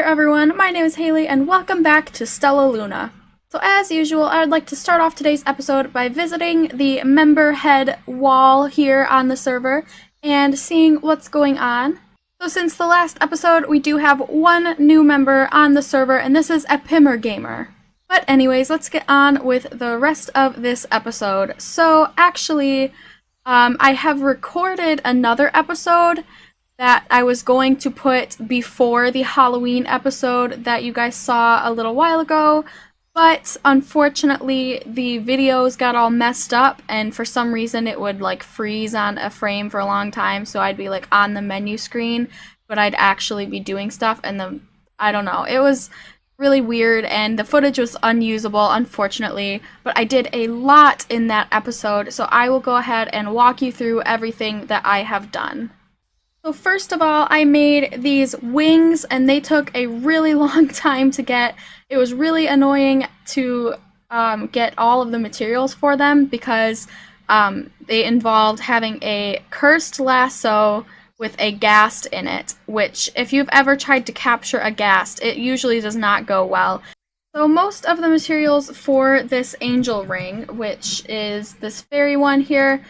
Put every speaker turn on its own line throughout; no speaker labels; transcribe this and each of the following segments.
there everyone, my name is Haley and welcome back to Stella Luna. So as usual, I would like to start off today's episode by visiting the member head wall here on the server and seeing what's going on. So since the last episode, we do have one new member on the server and this is Epimergamer. But anyways, let's get on with the rest of this episode. So actually, I have recorded another episode that I was going to put before the Halloween episode that you guys saw a little while ago, but unfortunately the videos got all messed up and for some reason it would like freeze on a frame for a long time, so I'd be like on the menu screen, but I'd actually be doing stuff and I don't know, it was really weird and the footage was unusable, unfortunately, but I did a lot in that episode, so I will go ahead and walk you through everything that I have done. So first of all, I made these wings and they took a really long time to get. It was really annoying to get all of the materials for them because they involved having a cursed lasso with a ghast in it, which if you've ever tried to capture a ghast, it usually does not go well. So most of the materials for this angel ring, which is this fairy one here,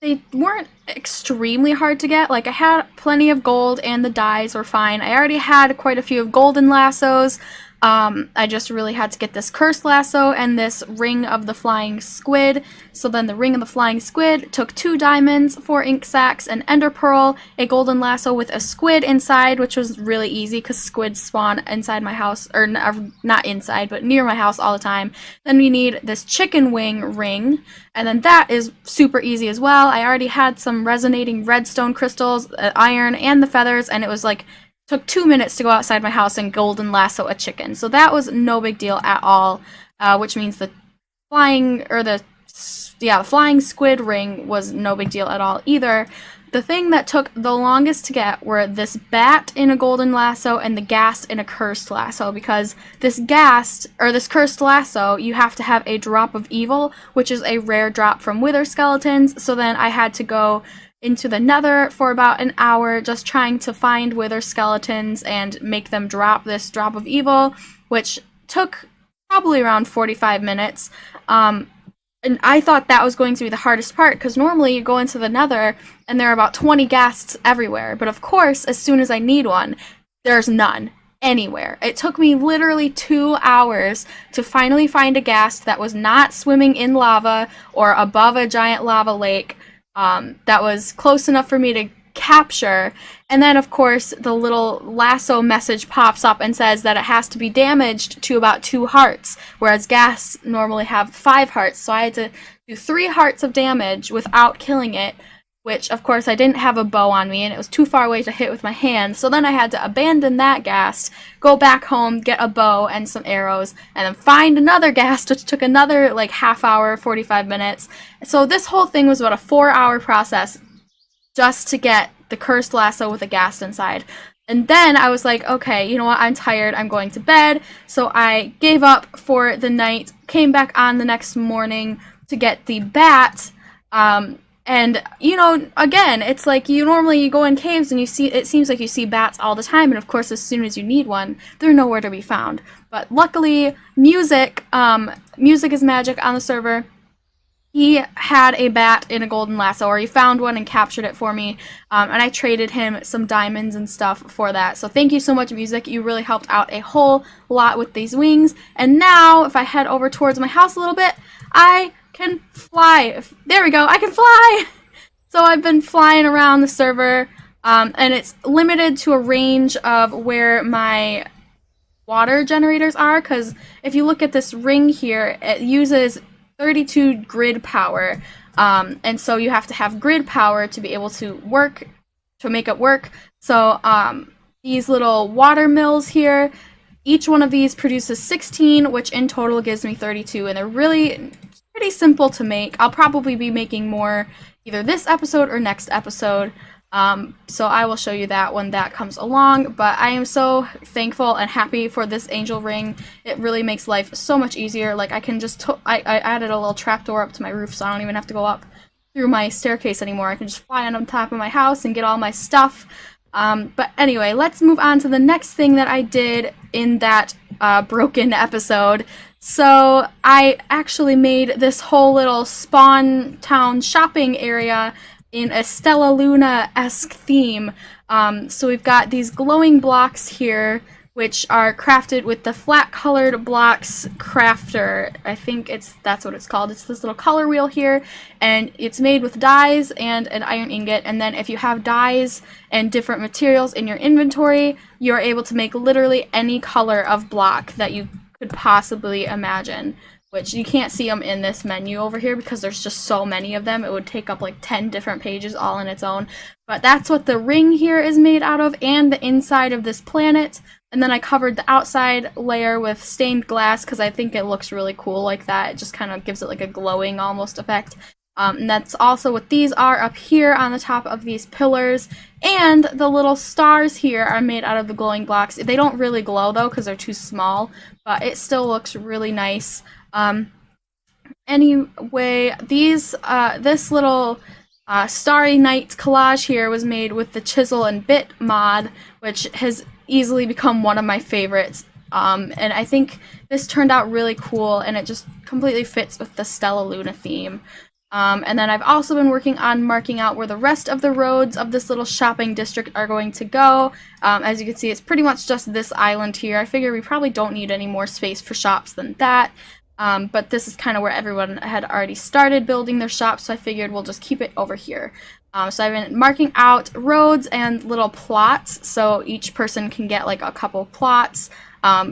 they weren't extremely hard to get. Like, I had plenty of gold and the dyes were fine. I already had quite a few of golden lassos. I just really had to get this cursed lasso and this ring of the flying squid. So then the ring of the flying squid took 2 diamonds, 4 ink sacs, an ender pearl, a golden lasso with a squid inside, which was really easy because squids spawn inside my house, or not inside, but near my house all the time. Then we need this chicken wing ring, and then that is super easy as well. I already had some resonating redstone crystals, iron, and the feathers, and it was like took 2 minutes to go outside my house and golden lasso a chicken. So that was no big deal at all, which means the flying squid ring was no big deal at all either. The thing that took the longest to get were this bat in a golden lasso and the ghast in a cursed lasso, because this ghast, or this cursed lasso, you have to have a drop of evil, which is a rare drop from wither skeletons. So then I had to go into the nether for about an hour just trying to find wither skeletons and make them drop this drop of evil, which took probably around 45 minutes. And I thought that was going to be the hardest part because normally you go into the nether and there are about 20 ghasts everywhere, but of course as soon as I need one, there's none anywhere. It took me literally 2 hours to finally find a ghast that was not swimming in lava or above a giant lava lake. That was close enough for me to capture, and then of course the little lasso message pops up and says that it has to be damaged to about 2 hearts, whereas ghasts normally have 5 hearts, so I had to do 3 hearts of damage without killing it, which of course I didn't have a bow on me and it was too far away to hit with my hand, so then I had to abandon that ghast, go back home, get a bow and some arrows, and then find another ghast, which took another like half hour, 45 minutes. So this whole thing was about a 4-hour process just to get the cursed lasso with a ghast inside. And then I was like, okay, you know what, I'm tired, I'm going to bed, so I gave up for the night, came back on the next morning to get the bat. And, you know, again, it's like you go in caves and it seems like you see bats all the time, and of course as soon as you need one, they're nowhere to be found. But luckily, Music is Magic on the server, he had a bat in a golden lasso, or he found one and captured it for me, and I traded him some diamonds and stuff for that. So thank you so much, Music, you really helped out a whole lot with these wings. And now, if I head over towards my house a little bit, I can fly. There we go, I can fly! So I've been flying around the server, and it's limited to a range of where my water generators are, because if you look at this ring here, it uses 32 grid power, and so you have to have grid power to be able to make it work. So these little water mills here, each one of these produces 16, which in total gives me 32, and they're really pretty simple to make. I'll probably be making more either this episode or next episode, so I will show you that when that comes along. But I am so thankful and happy for this angel ring. It really makes life so much easier. Like, I can just I added a little trapdoor up to my roof, so I don't even have to go up through my staircase anymore. I can just fly on top of my house and get all my stuff. But anyway, let's move on to the next thing that I did in that broken episode. So I actually made this whole little spawn town shopping area in a Stella Luna-esque theme. So we've got these glowing blocks here, which are crafted with the flat colored blocks crafter. I think that's what it's called. It's this little color wheel here, and it's made with dyes and an iron ingot. And then if you have dyes and different materials in your inventory, you're able to make literally any color of block that you could possibly imagine, which you can't see them in this menu over here because there's just so many of them. It would take up like 10 different pages all on its own. But that's what the ring here is made out of, and the inside of this planet. And then I covered the outside layer with stained glass because I think it looks really cool like that. It just kind of gives it like a glowing almost effect. And that's also what these are up here on the top of these pillars. And the little stars here are made out of the glowing blocks. They don't really glow though because they're too small, but it still looks really nice. Anyway, this little Starry Night collage here was made with the Chisel and Bit mod, which has easily become one of my favorites. And I think this turned out really cool, and it just completely fits with the Stella Luna theme. And then I've also been working on marking out where the rest of the roads of this little shopping district are going to go. As you can see, it's pretty much just this island here. I figure we probably don't need any more space for shops than that. But this is kind of where everyone had already started building their shops, so I figured we'll just keep it over here. So I've been marking out roads and little plots, so each person can get like a couple plots.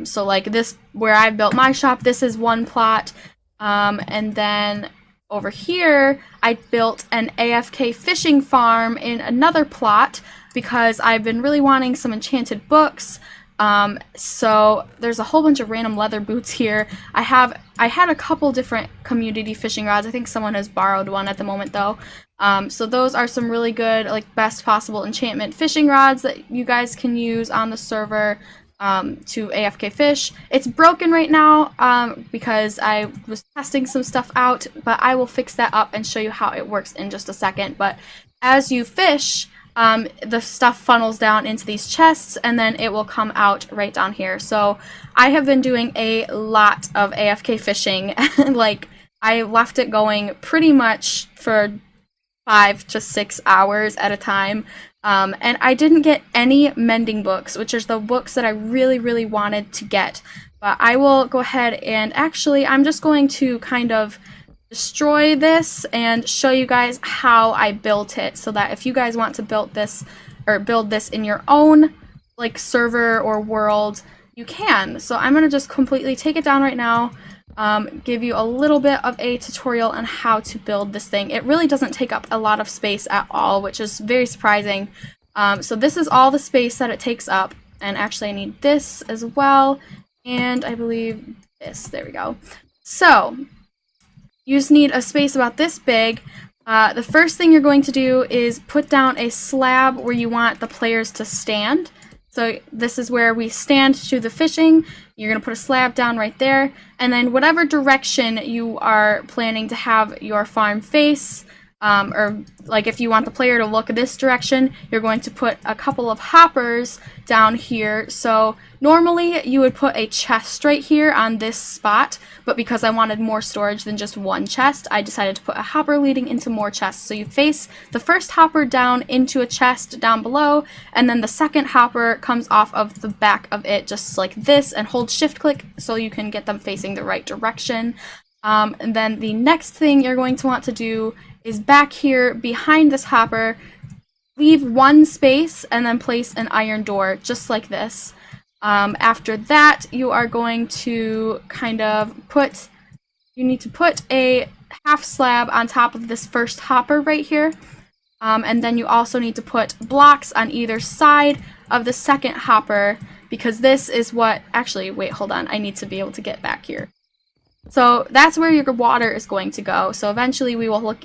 So like this, where I built my shop, this is one plot. And then over here, I built an AFK fishing farm in another plot because I've been really wanting some enchanted books. So there's a whole bunch of random leather boots here. I had a couple different community fishing rods. I think someone has borrowed one at the moment though. So those are some really good, like, best possible enchantment fishing rods that you guys can use on the server to AFK fish. It's broken right now because I was testing some stuff out, but I will fix that up and show you how it works in just a second. But as you fish, the stuff funnels down into these chests, and then it will come out right down here. So I have been doing a lot of AFK fishing. Like, I left it going pretty much for 5 to 6 hours at a time. And I didn't get any mending books, which are the books that I really, really wanted to get. But I will go ahead and actually, I'm just going to kind of destroy this and show you guys how I built it, so that if you guys want to build this in your own like server or world, you can. So I'm gonna just completely take it down right now, give you a little bit of a tutorial on how to build this thing. It really doesn't take up a lot of space at all, which is very surprising. So this is all the space that it takes up, and actually I need this as well, and I believe this. There we go. So you just need a space about this big. The first thing you're going to do is put down a slab where you want the players to stand. So this is where we stand to the fishing. You're going to put a slab down right there. And then whatever direction you are planning to have your farm face, or like if you want the player to look this direction, you're going to put a couple of hoppers down here. So normally you would put a chest right here on this spot, but because I wanted more storage than just one chest, I decided to put a hopper leading into more chests. So you face the first hopper down into a chest down below, and then the second hopper comes off of the back of it just like this, and hold shift click so you can get them facing the right direction. And then the next thing you're going to want to do is back here behind this hopper, leave one space and then place an iron door just like this. After that, you are going to kind of you need to put a half slab on top of this first hopper right here. And then you also need to put blocks on either side of the second hopper, because this is what, actually, wait, hold on, I need to be able to get back here. So that's where your water is going to go. So eventually we will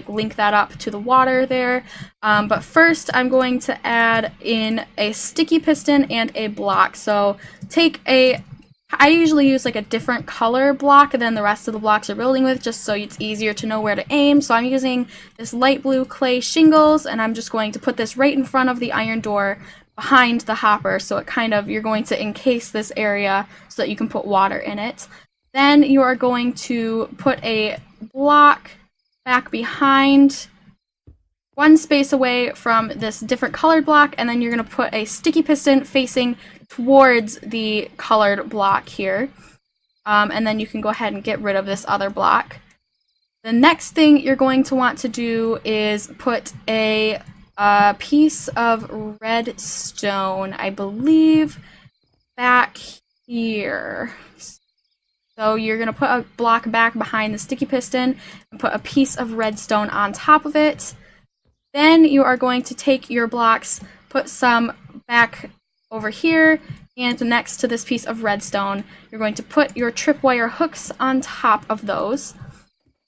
link that up to the water there. But first I'm going to add in a sticky piston and a block. So take a I usually use like a different color block than the rest of the blocks you're building with, just so it's easier to know where to aim. So I'm using this light blue clay shingles, and I'm just going to put this right in front of the iron door behind the hopper, so it kind of, you're going to encase this area so that you can put water in it. Then you are going to put a block back behind, one space away from this different colored block, and then you're going to put a sticky piston facing towards the colored block here. And then you can go ahead and get rid of this other block. The next thing you're going to want to do is put a piece of redstone, I believe, back here. So you're going to put a block back behind the sticky piston and put a piece of redstone on top of it. Then you are going to take your blocks, put some back over here, and next to this piece of redstone, you're going to put your tripwire hooks on top of those.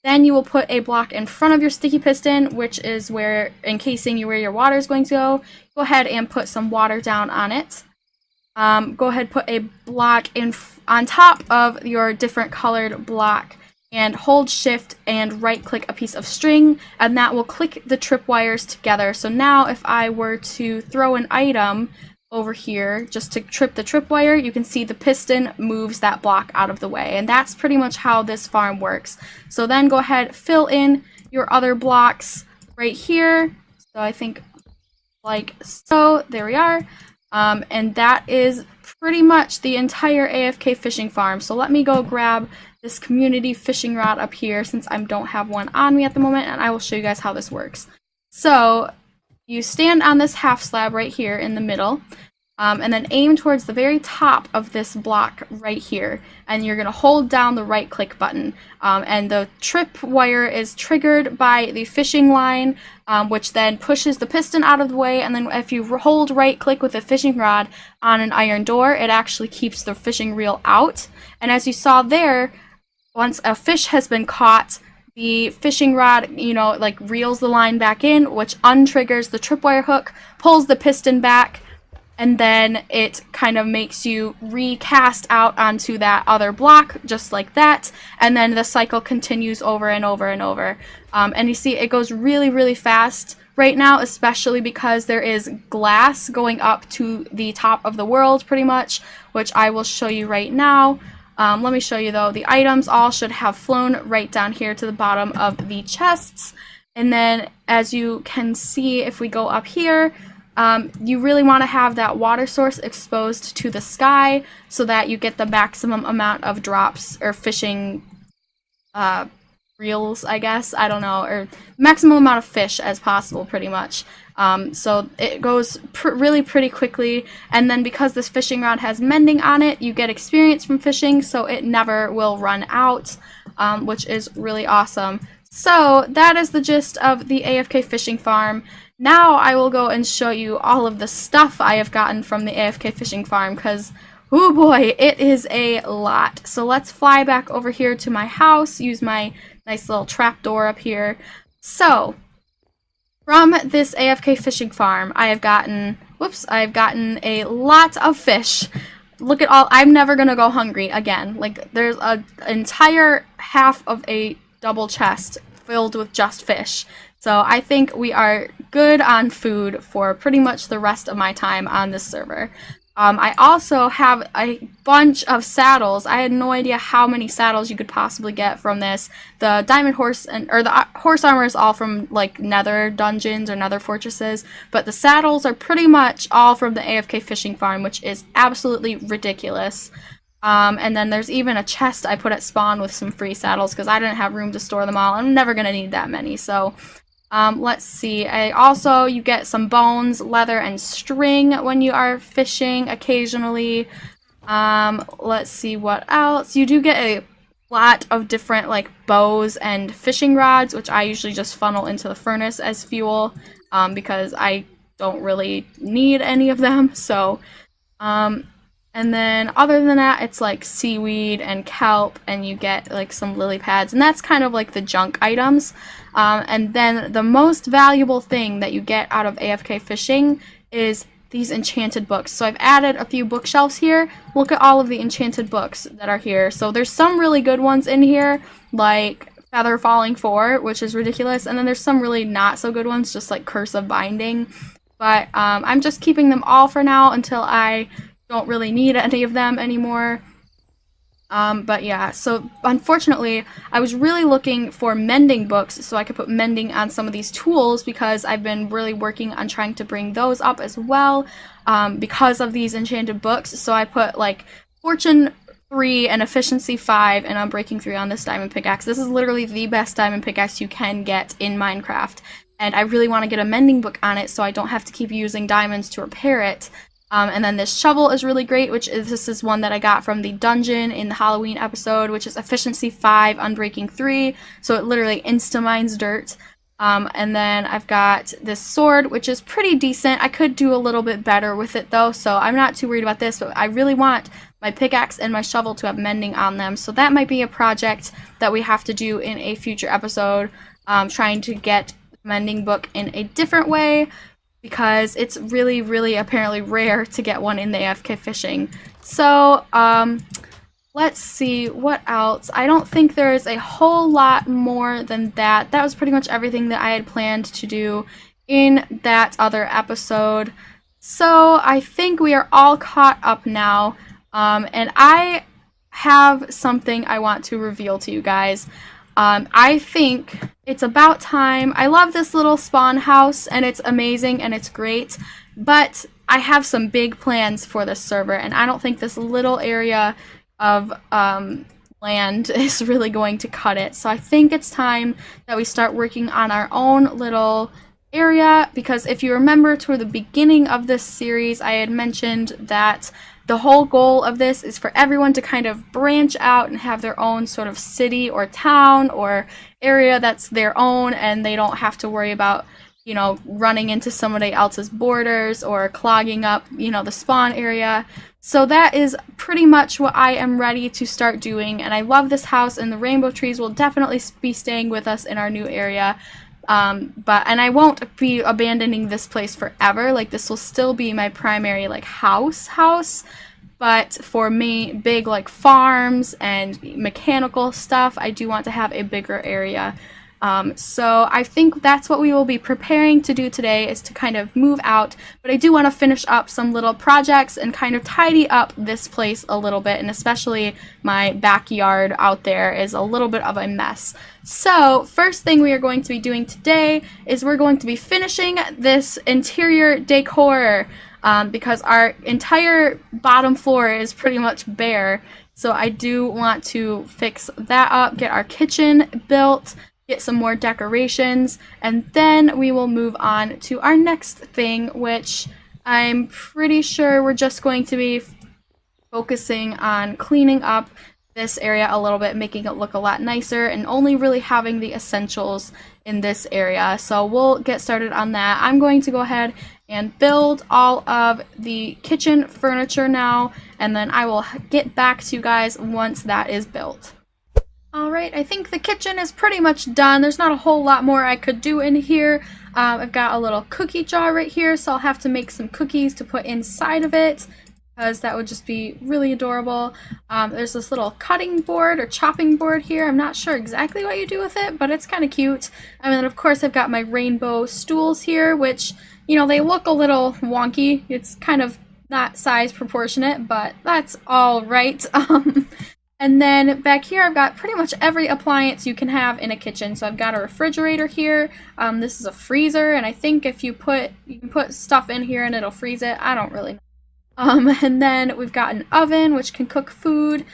Then you will put a block in front of your sticky piston, which is where, encasing where your water is going to go. Go ahead and put some water down on it. Go ahead, put a block on top of your different colored block, and hold shift and right click a piece of string, and that will click the tripwires together. So now if I were to throw an item over here just to trip the tripwire, you can see the piston moves that block out of the way, and that's pretty much how this farm works. So then go ahead, fill in your other blocks right here. So I think like so, there we are. And that is pretty much the entire AFK fishing farm. So let me go grab this community fishing rod up here, since I don't have one on me at the moment, and I will show you guys how this works. So you stand on this half slab right here in the middle, and then aim towards the very top of this block right here, and you're going to hold down the right click button, and the trip wire is triggered by the fishing line, which then pushes the piston out of the way, and then if you hold right click with a fishing rod on an iron door, it actually keeps the fishing reel out. And as you saw there, once a fish has been caught, the fishing rod, like reels the line back in, which untriggers the tripwire hook, pulls the piston back, and then it kind of makes you recast out onto that other block, just like that, and then the cycle continues over and over and over. And you see it goes really, really fast right now, especially because there is glass going up to the top of the world, pretty much, which I will show you right now. Let me show you though, the items all should have flown right down here to the bottom of the chests. And then as you can see, if we go up here, you really want to have that water source exposed to the sky so that you get the maximum amount of drops or fishing reels, I guess, I don't know, or maximum amount of fish as possible, pretty much. So it goes really pretty quickly, and then because this fishing rod has mending on it, you get experience from fishing, so it never will run out, which is really awesome. So that is the gist of the AFK fishing farm. Now I will go and show you all of the stuff I have gotten from the AFK fishing farm, because oh boy, it is a lot. So let's fly back over here to my house, use my nice little trapdoor up here. So from this AFK fishing farm, I have gotten a lot of fish. Look at all, I'm never gonna go hungry again. Like, there's an entire half of a double chest filled with just fish. So I think we are good on food for pretty much the rest of my time on this server. I also have a bunch of saddles. I had no idea how many saddles you could possibly get from this. The diamond horse or the horse armor is all from like nether dungeons or nether fortresses, but the saddles are pretty much all from the AFK fishing farm, which is absolutely ridiculous. And then there's even a chest I put at spawn with some free saddles because I didn't have room to store them all. I'm never gonna need that many, so let's see. You get some bones, leather, and string when you are fishing occasionally. Let's see what else. You do get a lot of different like bows and fishing rods, which I usually just funnel into the furnace as fuel, because I don't really need any of them. So, and then other than that, it's like seaweed and kelp, and you get like some lily pads, and that's kind of like the junk items. And then the most valuable thing that you get out of AFK fishing is these enchanted books. So I've added a few bookshelves here. Look at all of the enchanted books that are here. So there's some really good ones in here, like Feather Falling 4, which is ridiculous, and then there's some really not so good ones, just like Curse of Binding. But I'm just keeping them all for now until I don't really need any of them anymore. But yeah, so unfortunately, I was really looking for mending books so I could put mending on some of these tools, because I've been really working on trying to bring those up as well, because of these enchanted books. So I put like Fortune 3 and Efficiency 5 and Unbreaking 3 on this diamond pickaxe. This is literally the best diamond pickaxe you can get in Minecraft, and I really want to get a mending book on it so I don't have to keep using diamonds to repair it. And then this shovel is really great, this is one that I got from the dungeon in the Halloween episode, which is Efficiency 5, Unbreaking 3, so it literally insta-mines dirt. And then I've got this sword, which is pretty decent. I could do a little bit better with it though, so I'm not too worried about this, but I really want my pickaxe and my shovel to have mending on them, so that might be a project that we have to do in a future episode, trying to get the mending book in a different way, because it's really, really apparently rare to get one in the AFK fishing. So, let's see, what else? I don't think there is a whole lot more than that. That was pretty much everything that I had planned to do in that other episode. So, I think we are all caught up now, and I have something I want to reveal to you guys. I think it's about time. I love this little spawn house, and it's amazing, and it's great, but I have some big plans for this server, and I don't think this little area of land is really going to cut it. So I think it's time that we start working on our own little area, because if you remember toward the beginning of this series, I had mentioned that the whole goal of this is for everyone to kind of branch out and have their own sort of city or town or area that's their own, and they don't have to worry about, you know, running into somebody else's borders or clogging up, you know, the spawn area. So that is pretty much what I am ready to start doing, and I love this house, and the rainbow trees will definitely be staying with us in our new area. And I won't be abandoning this place forever. Like, this will still be my primary, like, house, but for me, big, like, farms and mechanical stuff, I do want to have a bigger area. So I think that's what we will be preparing to do today, is to kind of move out, but I do want to finish up some little projects and kind of tidy up this place a little bit, and especially my backyard out there is a little bit of a mess. So first thing we are going to be doing today is we're going to be finishing this interior decor, because our entire bottom floor is pretty much bare, so I do want to fix that up, get our kitchen built, get some more decorations, and then we will move on to our next thing, which I'm pretty sure we're just going to be focusing on cleaning up this area a little bit, making it look a lot nicer, and only really having the essentials in this area. So we'll get started on that. I'm going to go ahead and build all of the kitchen furniture now, and then I will get back to you guys once that is built. Alright, I think the kitchen is pretty much done. There's not a whole lot more I could do in here. I've got a little cookie jar right here, so I'll have to make some cookies to put inside of it, because that would just be really adorable. There's this little cutting board or chopping board here. I'm not sure exactly what you do with it, but it's kind of cute. And then of course I've got my rainbow stools here, which, you know, they look a little wonky. It's kind of not size proportionate, but that's all right. And then back here I've got pretty much every appliance you can have in a kitchen. So I've got a refrigerator here. This is a freezer, and I think if you can put stuff in here and it'll freeze it. I don't really know. And then we've got an oven which can cook food.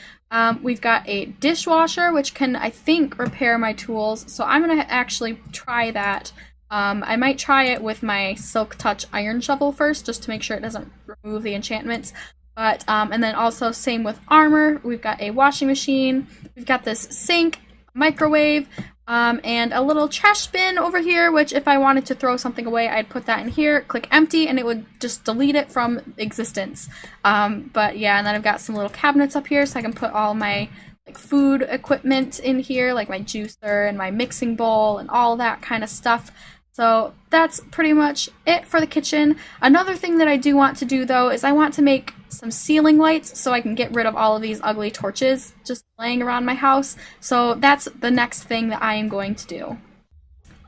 We've got a dishwasher which can, I think, repair my tools. So I'm gonna actually try that. I might try it with my Silk Touch iron shovel first, just to make sure it doesn't remove the enchantments. But, and then also same with armor. We've got a washing machine, we've got this sink, microwave, and a little trash bin over here, which if I wanted to throw something away, I'd put that in here, click empty, and it would just delete it from existence. But yeah, and then I've got some little cabinets up here, so I can put all my like food equipment in here, like my juicer and my mixing bowl and all that kind of stuff. So that's pretty much it for the kitchen. Another thing that I do want to do though is I want to make some ceiling lights so I can get rid of all of these ugly torches just laying around my house. So that's the next thing that I am going to do.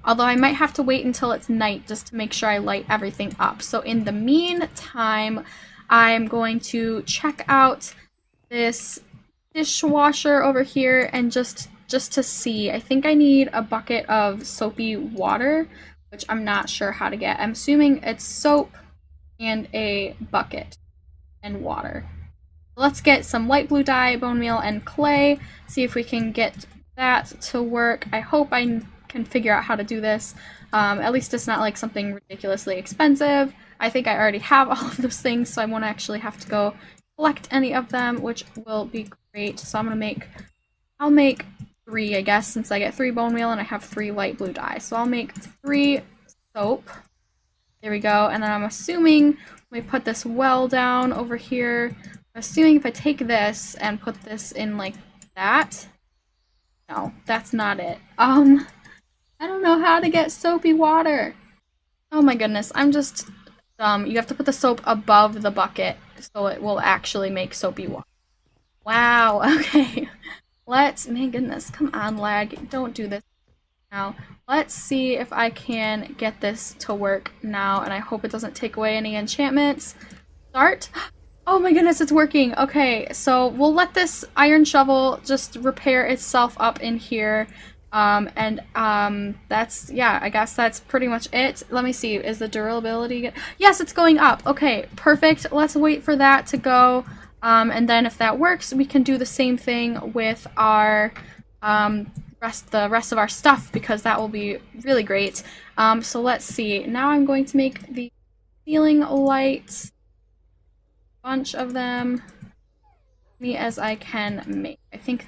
Although I might have to wait until it's night just to make sure I light everything up. So in the meantime, I'm going to check out this dishwasher over here and just to see. I think I need a bucket of soapy water, which I'm not sure how to get. I'm assuming it's soap and a bucket and water. Let's get some light blue dye, bone meal, and clay, see if we can get that to work. I hope I can figure out how to do this. At least it's not like something ridiculously expensive. I think I already have all of those things, so I won't actually have to go collect any of them, which will be great. So I'll make 3, I guess, since I get 3 bone meal and I have 3 light blue dye. So I'll make 3 soap. There we go. And then I'm assuming, let me put this well down over here. I'm assuming if I take this and put this in like that. No, that's not it. I don't know how to get soapy water. Oh my goodness, I'm just dumb. You have to put the soap above the bucket so it will actually make soapy water. Wow, okay. My goodness, come on, lag. Don't do this now. Let's see if I can get this to work now, and I hope it doesn't take away any enchantments. Start. Oh my goodness, it's working. Okay, so we'll let this iron shovel just repair itself up in here. That's, yeah, I guess that's pretty much it. Let me see, is the durability good? Yes, it's going up. Okay, perfect. Let's wait for that to go. And then if that works, we can do the same thing with our, the rest of our stuff, because that will be really great. So let's see. Now I'm going to make the ceiling lights. Bunch of them. Me as I can make. I think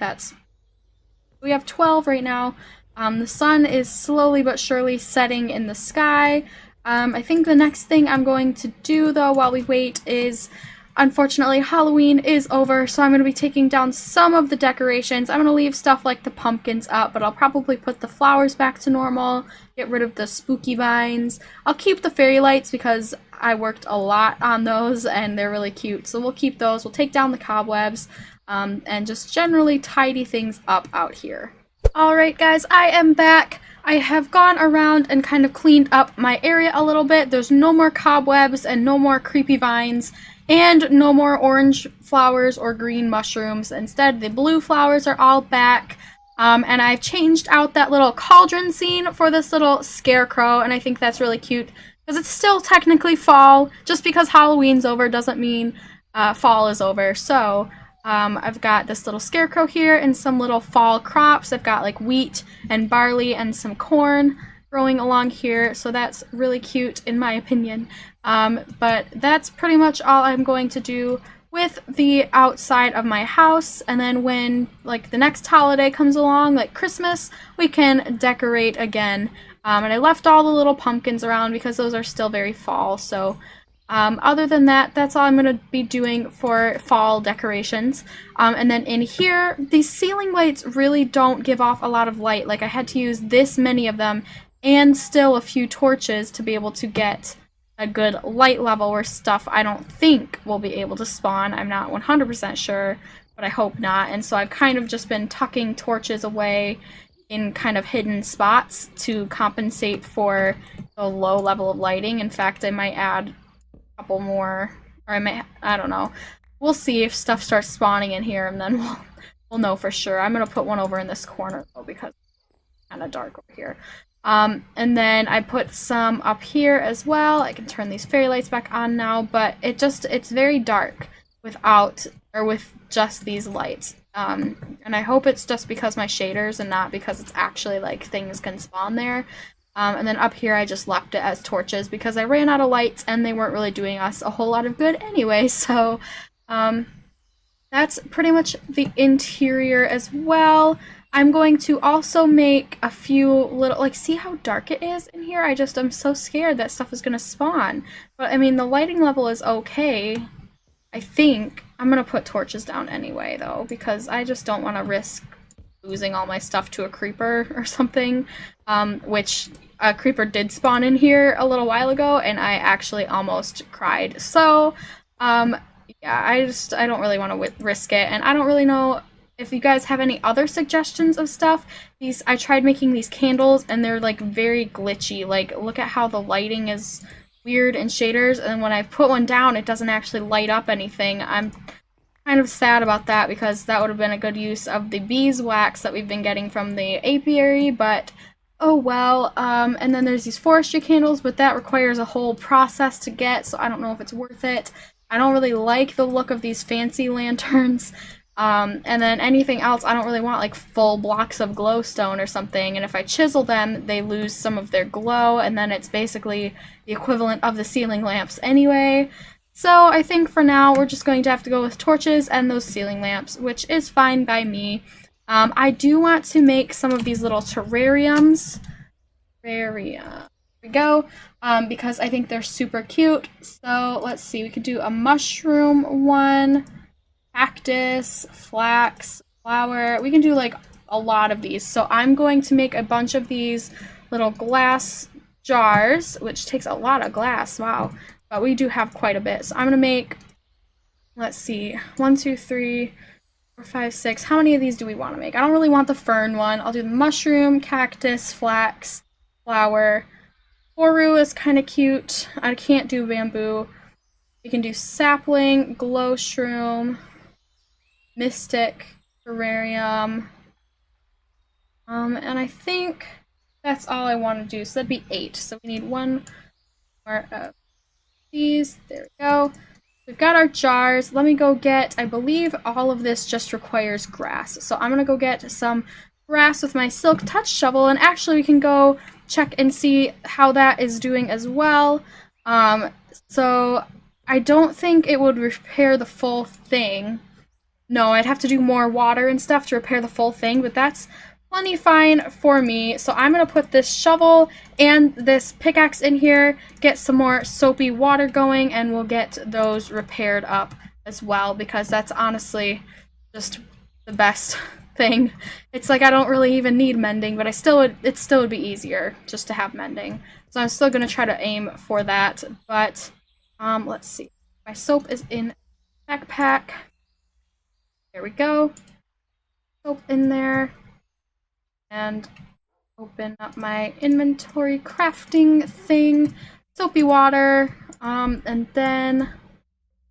we have 12 right now. The sun is slowly but surely setting in the sky. I think the next thing I'm going to do though while we wait is, unfortunately, Halloween is over, so I'm going to be taking down some of the decorations. I'm going to leave stuff like the pumpkins up, but I'll probably put the flowers back to normal, get rid of the spooky vines. I'll keep the fairy lights because I worked a lot on those and they're really cute, so we'll keep those. We'll take down the cobwebs and just generally tidy things up out here. Alright guys, I am back. I have gone around and kind of cleaned up my area a little bit. There's no more cobwebs and no more creepy vines. And no more orange flowers or green mushrooms. Instead, the blue flowers are all back. And I've changed out that little cauldron scene for this little scarecrow, and I think that's really cute because it's still technically fall. Just because Halloween's over doesn't mean fall is over. So I've got this little scarecrow here and some little fall crops. I've got like wheat and barley and some corn growing along here, so that's really cute in my opinion. But that's pretty much all I'm going to do with the outside of my house, and then when like the next holiday comes along, like Christmas, we can decorate again. And I left all the little pumpkins around because those are still very fall, so other than that, that's all I'm going to be doing for fall decorations. And then in here, these ceiling lights really don't give off a lot of light. Like I had to use this many of them and still a few torches to be able to get a good light level where stuff I don't think will be able to spawn. I'm not 100% sure, but I hope not. And so I've kind of just been tucking torches away in kind of hidden spots to compensate for the low level of lighting. In fact, I might add a couple more, or I don't know. We'll see if stuff starts spawning in here, and then we'll know for sure. I'm gonna put one over in this corner though because it's kind of dark over here. And then I put some up here as well. I can turn these fairy lights back on now, but it's very dark with just these lights. And I hope it's just because my shaders and not because it's actually like things can spawn there. And then up here I just left it as torches because I ran out of lights and they weren't really doing us a whole lot of good anyway. So that's pretty much the interior as well. I'm going to also make a few little, like, see how dark it is in here? I'm so scared that stuff is going to spawn. But, I mean, the lighting level is okay. I think I'm going to put torches down anyway, though, because I just don't want to risk losing all my stuff to a creeper or something, which a creeper did spawn in here a little while ago, and I actually almost cried. So, yeah, I don't really want to risk it, and I don't really know if you guys have any other suggestions of stuff. I tried making these candles, and they're like very glitchy. Like, look at how the lighting is weird in shaders, and when I put one down, it doesn't actually light up anything. I'm kind of sad about that because that would have been a good use of the beeswax that we've been getting from the apiary, but oh well. And then there's these forestry candles, but that requires a whole process to get, so I don't know if it's worth it. I don't really like the look of these fancy lanterns. And then anything else, I don't really want like full blocks of glowstone or something, and if I chisel them, they lose some of their glow, and then it's basically the equivalent of the ceiling lamps anyway. So I think for now, we're just going to have to go with torches and those ceiling lamps, which is fine by me. I do want to make some of these little terrariums. There we go. Because I think they're super cute. So let's see, we could do a mushroom one, cactus, flax, flower. We can do like a lot of these. So I'm going to make a bunch of these little glass jars, which takes a lot of glass, wow. But we do have quite a bit. So I'm gonna make, let's see, 1, 2, 3, 4, 5, 6. How many of these do we want to make? I don't really want the fern one. I'll do the mushroom, cactus, flax, flower. Boru is kind of cute. I can't do bamboo. We can do sapling, glow shroom, mystic, terrarium. And I think that's all I want to do. So that'd be 8. So we need one more of these. There we go. We've got our jars. Let me go get, I believe all of this just requires grass. So I'm gonna go get some grass with my silk touch shovel, and actually we can go check and see how that is doing as well. So I don't think it would repair the full thing. No, I'd have to do more water and stuff to repair the full thing, but that's plenty fine for me. So I'm gonna put this shovel and this pickaxe in here, get some more soapy water going, and we'll get those repaired up as well, because that's honestly just the best thing. It's like I don't really even need mending, but it still would be easier just to have mending. So I'm still gonna try to aim for that. But let's see. My soap is in backpack. There we go. Soap in there. And open up my inventory crafting thing. Soapy water. And then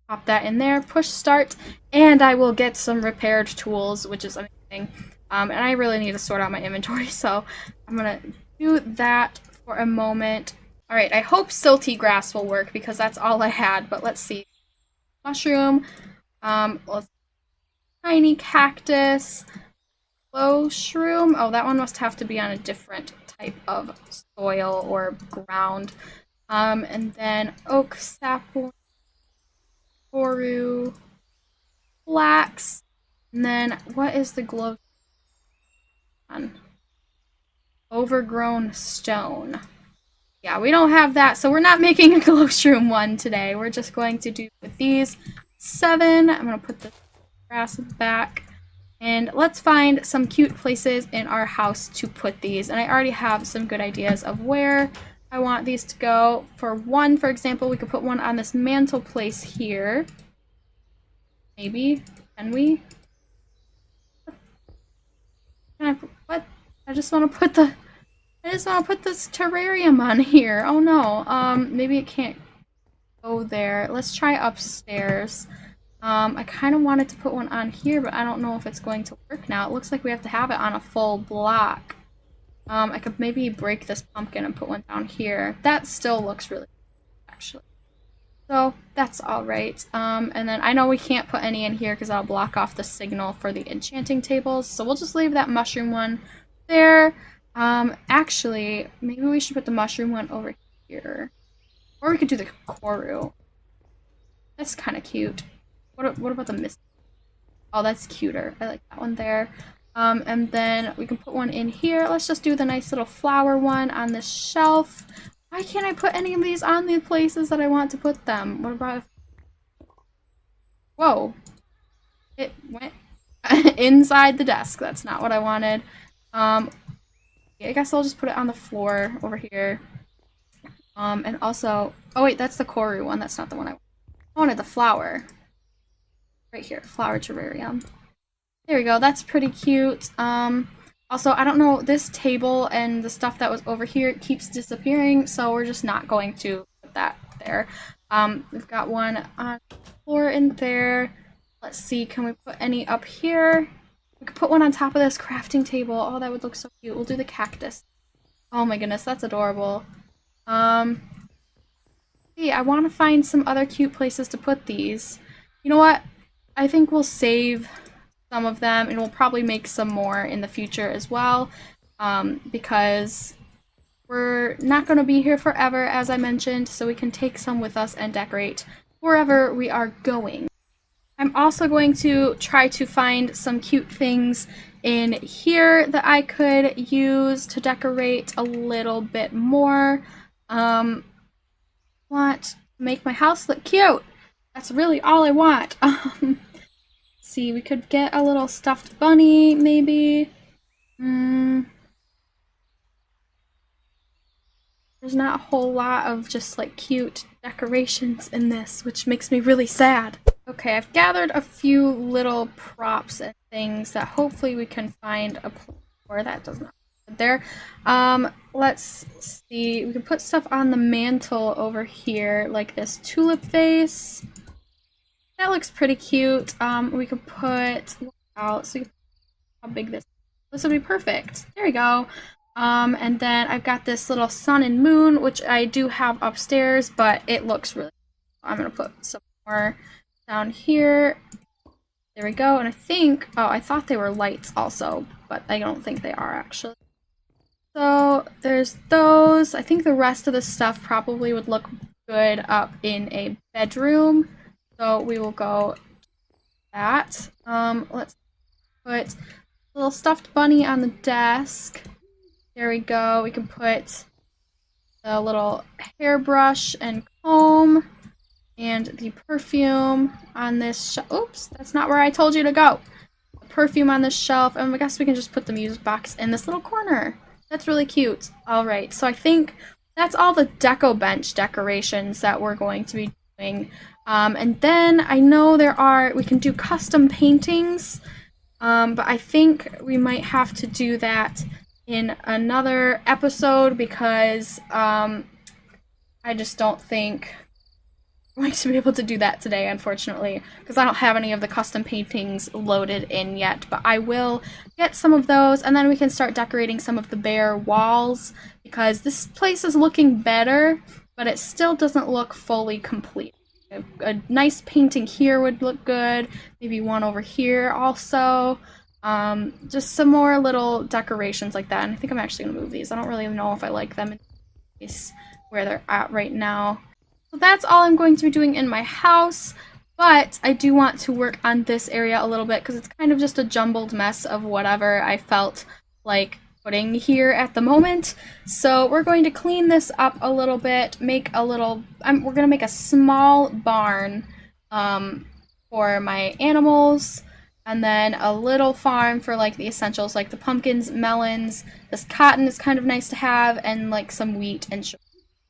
pop that in there. Push start. And I will get some repaired tools, which is amazing. And I really need to sort out my inventory, so I'm gonna do that for a moment. Alright, I hope silty grass will work because that's all I had, but let's see. Mushroom. Let's tiny cactus. Glow shroom. Oh, that one must have to be on a different type of soil or ground. And then oak sapling, boru, flax, and then what is the glow on? Overgrown stone. Yeah, we don't have that, so we're not making a glow shroom one today. We're just going to do with these 7. I'm gonna put the grass back. And let's find some cute places in our house to put these. And I already have some good ideas of where I want these to go. For one, for example, we could put one on this mantle place here. Maybe. Can we? What? I just want to put this terrarium on here. Oh no. Maybe it can't go there. Let's try upstairs. I kind of wanted to put one on here, but I don't know if it's going to work now. It looks like we have to have it on a full block. I could maybe break this pumpkin and put one down here. That still looks really good, actually. So, that's alright. And then I know we can't put any in here because I'll block off the signal for the enchanting tables. So we'll just leave that mushroom one there. Actually, maybe we should put the mushroom one over here. Or we could do the koru. That's kind of cute. What about the mist? Oh, that's cuter. I like that one there. And then we can put one in here. Let's just do the nice little flower one on this shelf. Why can't I put any of these on the places that I want to put them? What about if... Whoa. It went... inside the desk. That's not what I wanted. I guess I'll just put it on the floor over here. And also, oh wait, that's the Koru one. That's not the one I wanted. The flower. Right here, flower terrarium. There we go. That's pretty cute. Also, I don't know, this table and the stuff that was over here keeps disappearing, so we're just not going to put that there. We've got one on the floor in there. Let's see, can we put any up here? We could put one on top of this crafting table. Oh, that would look so cute. We'll do the cactus. Oh my goodness, that's adorable. See, I want to find some other cute places to put these. You know what? I think we'll save some of them, and we'll probably make some more in the future as well, because we're not going to be here forever, as I mentioned, so we can take some with us and decorate wherever we are going. I'm also going to try to find some cute things in here that I could use to decorate a little bit more. Want to make my house look cute. That's really all I want. See, we could get a little stuffed bunny, maybe. There's not a whole lot of just like cute decorations in this, which makes me really sad. Okay, I've gathered a few little props and things that hopefully we can find a place for. That does not fit there. Let's see. We can put stuff on the mantle over here, like this tulip vase. That looks pretty cute. We could put out so you can how big this would be perfect. There we go. And then I've got this little sun and moon, which I do have upstairs, but it looks really cool. I'm gonna put some more down here. There we go. And I think, oh, I thought they were lights also, but I don't think they are actually. So there's those. I think the rest of the stuff probably would look good up in a bedroom. So we will go that. Let's put a little stuffed bunny on the desk. There we go. We can put the little hairbrush and comb and the perfume on this oops, that's not where I told you to go. The perfume on this shelf, and I guess we can just put the music box in this little corner. That's really cute. Alright, so I think that's all the deco bench decorations that we're going to be doing. And then I know we can do custom paintings, but I think we might have to do that in another episode because I just don't think I'm going to be able to do that today, unfortunately, because I don't have any of the custom paintings loaded in yet, but I will get some of those, and then we can start decorating some of the bare walls, because this place is looking better, but it still doesn't look fully complete. A nice painting here would look good, maybe one over here also. Just some more little decorations like that, and I think I'm actually going to move these. I don't really know if I like them in the place where they're at right now. So that's all I'm going to be doing in my house, but I do want to work on this area a little bit because it's kind of just a jumbled mess of whatever I felt like putting here at the moment. So we're going to clean this up a little bit, make a little, we're going to make a small barn for my animals, and then a little farm for like the essentials like the pumpkins, melons, this cotton is kind of nice to have, and like some wheat and sugar.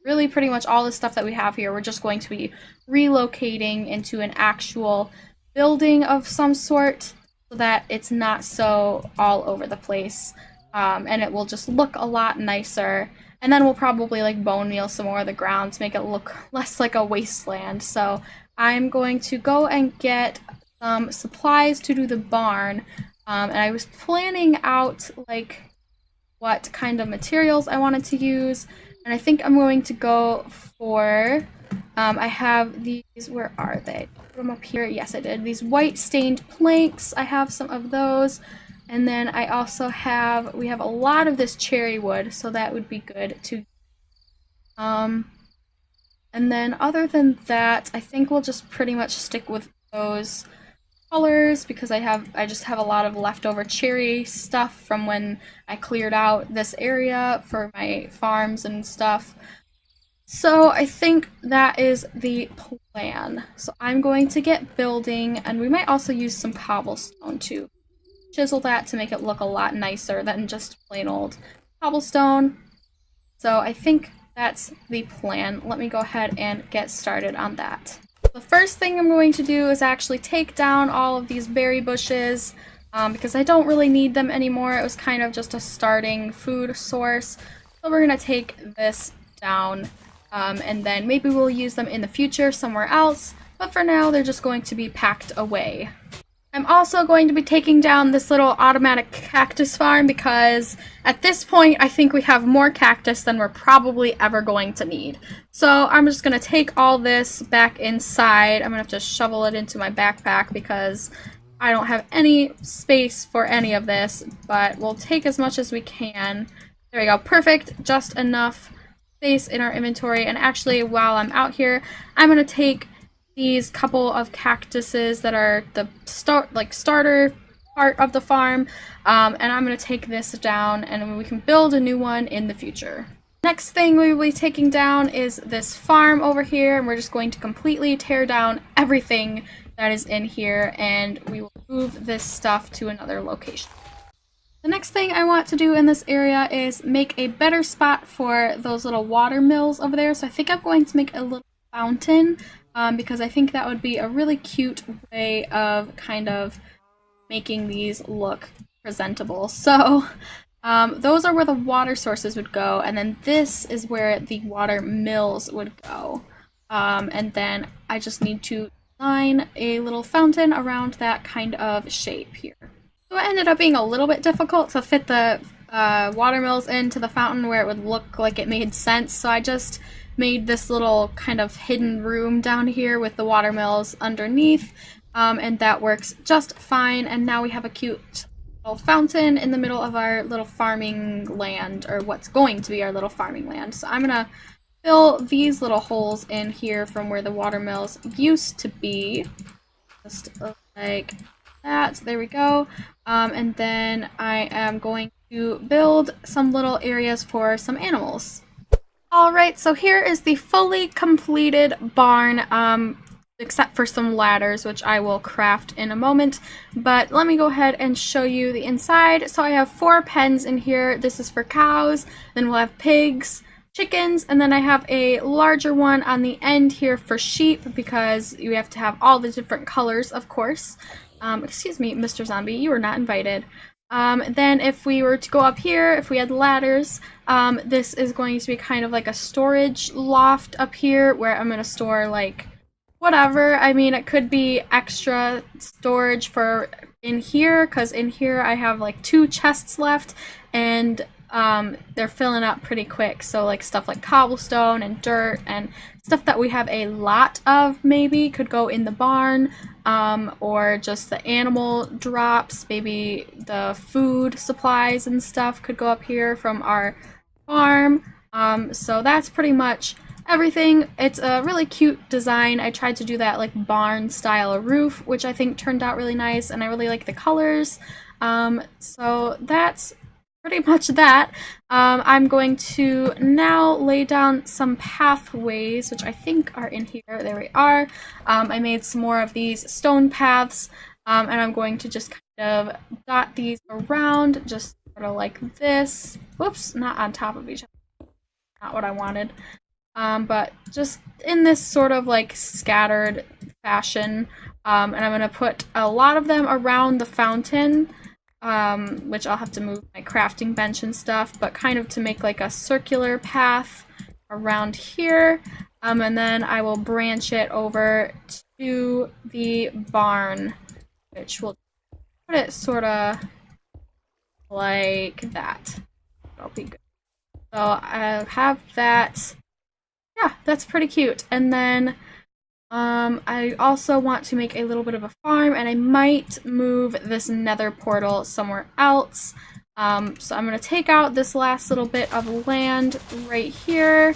Really pretty much all the stuff that we have here we're just going to be relocating into an actual building of some sort so that it's not so all over the place, and it will just look a lot nicer. And then we'll probably like bone meal some more of the ground to make it look less like a wasteland. So I'm going to go and get some supplies to do the barn, and I was planning out like what kind of materials I wanted to use. And I think I'm going to go for, I have these, where are they? Put them up here. Yes, I did. These white stained planks. I have some of those. And then I also have, we have a lot of this cherry wood, so that would be good too. And then other than that, I think we'll just pretty much stick with those colors because I just have a lot of leftover cherry stuff from when I cleared out this area for my farms and stuff. So I think that is the plan. So I'm going to get building, and we might also use some cobblestone too. chisel that to make it look a lot nicer than just plain old cobblestone. So I think that's the plan. Let me go ahead and get started on that. The first thing I'm going to do is actually take down all of these berry bushes because I don't really need them anymore. It was kind of just a starting food source. So we're going to take this down and then maybe we'll use them in the future somewhere else. But for now, they're just going to be packed away. I'm also going to be taking down this little automatic cactus farm because at this point I think we have more cactus than we're probably ever going to need. So I'm just going to take all this back inside. I'm going to have to shovel it into my backpack because I don't have any space for any of this, but we'll take as much as we can. There we go, perfect, just enough space in our inventory. And actually while I'm out here, I'm going to take these couple of cactuses that are the starter part of the farm, and I'm going to take this down and we can build a new one in the future. Next thing we will be taking down is this farm over here, and we're just going to completely tear down everything that is in here and we will move this stuff to another location. The next thing I want to do in this area is make a better spot for those little water mills over there. So I think I'm going to make a little fountain because I think that would be a really cute way of kind of making these look presentable. So those are where the water sources would go, and then this is where the water mills would go. And then I just need to design a little fountain around that kind of shape here. So it ended up being a little bit difficult to fit the water mills into the fountain where it would look like it made sense, so I just made this little kind of hidden room down here with the water mills underneath, and that works just fine. And now we have a cute little fountain in the middle of our little farming land, or what's going to be our little farming land. So I'm gonna fill these little holes in here from where the water mills used to be, just like that. There we go. And then I am going to build some little areas for some animals. Alright, so here is the fully completed barn, except for some ladders, which I will craft in a moment. But let me go ahead and show you the inside. So I have 4 pens in here. This is for cows, then we'll have pigs, chickens, and then I have a larger one on the end here for sheep because you have to have all the different colors, of course. Excuse me, Mr. Zombie, you were not invited. Then if we were to go up here, if we had ladders, this is going to be kind of like a storage loft up here where I'm going to store like whatever. I mean, it could be extra storage for in here, because in here I have like 2 chests left and they're filling up pretty quick. So like stuff like cobblestone and dirt and stuff that we have a lot of maybe could go in the barn, or just the animal drops, maybe the food supplies and stuff could go up here from our farm. So that's pretty much everything. It's a really cute design. I tried to do that like barn style roof, which I think turned out really nice, and I really like the colors. So that's pretty much that. I'm going to now lay down some pathways, which I think are in here. There we are. I made some more of these stone paths, and I'm going to just kind of dot these around, just sort of like this. Whoops, not on top of each other. Not what I wanted. But just in this sort of like scattered fashion. And I'm going to put a lot of them around the fountain, which I'll have to move my crafting bench and stuff, but kind of to make like a circular path around here. And then I will branch it over to the barn, which will put it sort of like that. That'll be good. So I have that. Yeah, that's pretty cute. And then I also want to make a little bit of a farm, and I might move this nether portal somewhere else. So I'm going to take out this last little bit of land right here,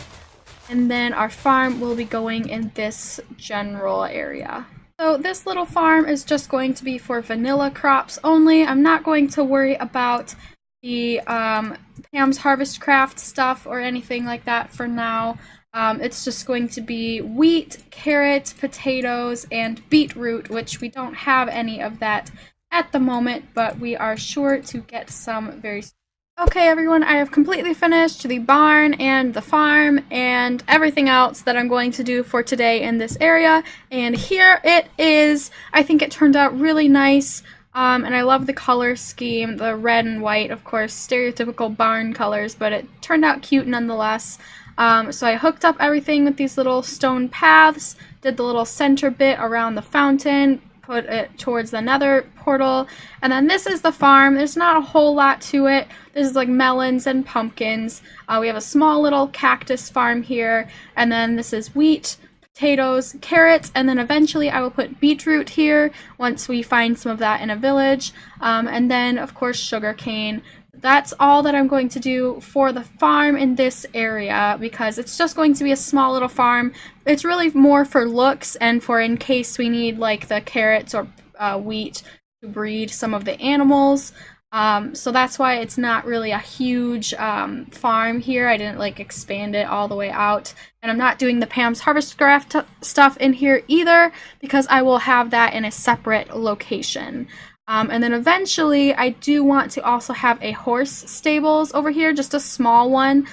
and then our farm will be going in this general area. So this little farm is just going to be for vanilla crops only. I'm not going to worry about the Pam's Harvest Craft stuff or anything like that for now. It's just going to be wheat, carrot, potatoes, and beetroot, which we don't have any of that at the moment, but we are sure to get some very soon. Okay, everyone, I have completely finished the barn and the farm and everything else that I'm going to do for today in this area, and here it is. I think it turned out really nice, and I love the color scheme, the red and white, of course, stereotypical barn colors, but it turned out cute nonetheless. So I hooked up everything with these little stone paths, did the little center bit around the fountain, put it towards the nether portal, and then this is the farm. There's not a whole lot to it. This is like melons and pumpkins. We have a small little cactus farm here, and then this is wheat, potatoes, carrots, and then eventually I will put beetroot here once we find some of that in a village, and then of course sugarcane. That's all that I'm going to do for the farm in this area because it's just going to be a small little farm. It's really more for looks and for in case we need like the carrots or wheat to breed some of the animals. So that's why it's not really a huge farm here. I didn't like expand it all the way out. And I'm not doing the Pam's Harvest Craft stuff in here either because I will have that in a separate location. And then eventually I do want to also have a horse stables over here, just a small one,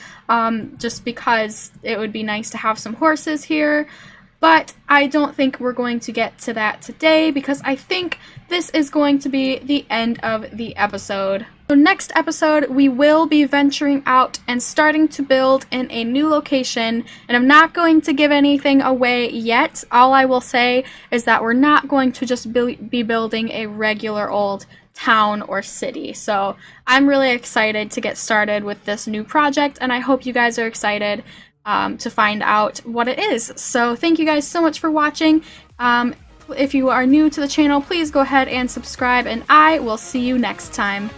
just because it would be nice to have some horses here. But I don't think we're going to get to that today because I think this is going to be the end of the episode. So next episode, we will be venturing out and starting to build in a new location, and I'm not going to give anything away yet. All I will say is that we're not going to just be building a regular old town or city. So I'm really excited to get started with this new project, and I hope you guys are excited to find out what it is. So thank you guys so much for watching. If you are new to the channel, please go ahead and subscribe, and I will see you next time.